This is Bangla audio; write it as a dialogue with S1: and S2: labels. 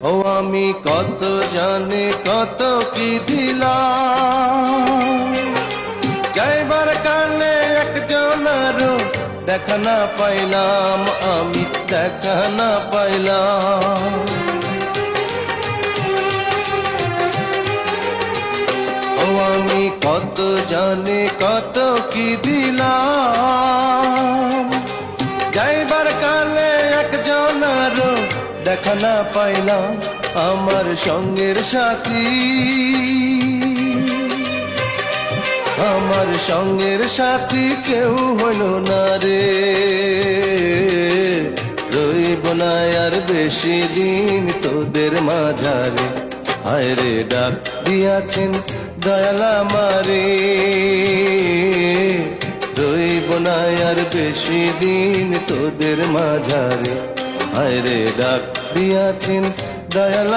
S1: ও আমি কত জানি কত কি দিলাম, যাইবার কালে একজনেরও দেখা না পাইলাম, আমি দেখা না পাইলাম। ও আমি কত জানি কত কি দিলাম, যাইবার কালে একজনেরও দেখা না পাইলাম। আমার সঙ্গের সাথী, আমার সঙ্গের সাথী কেউ হইল না রে। রইব না আর বেশি দিন তোদের মাঝারে, হায় রে ডাক দিয়াছেন দয়াল আমারে। রইব না আর বেশি দিন তোদের মাঝারে, হায় রে ডাক দিয়াছেন দয়াল